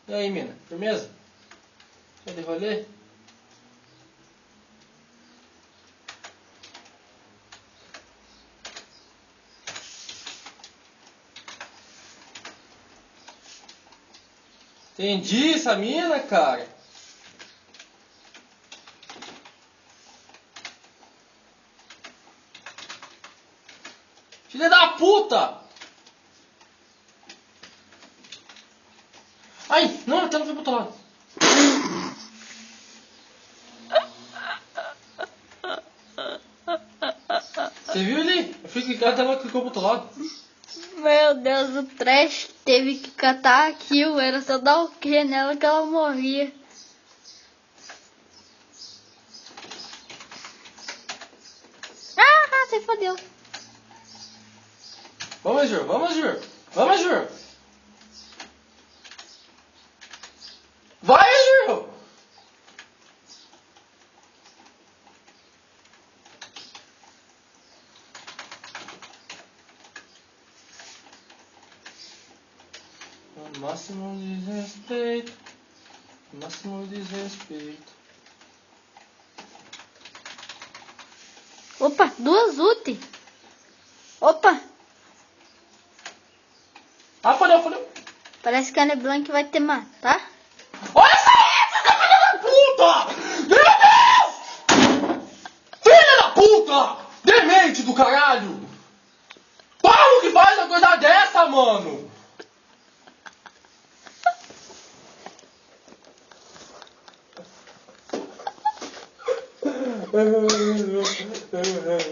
E aí, mina? Firmeza? Tá de rolê? Entendi essa mina, cara. Filha da puta! Ai, não, a tela foi pro outro lado. Você viu ali? Eu fui clicar, a tela clicou pro outro lado. Meu Deus, o Trash teve que catar a kill. Era só dar o que nela que ela morria. Ah, você fodeu. Vamos, Jur, vamos, Jur. Vamos, Jur. Vai, Jur. Máximo desrespeito. Máximo desrespeito. Opa, duas ult. Opa, Ah, fodeu. parece que a Neblanc vai te matar. Olha essa aí, filha da puta! Meu Deus! Filha da puta! Demente do caralho! Como que faz uma coisa dessa, mano?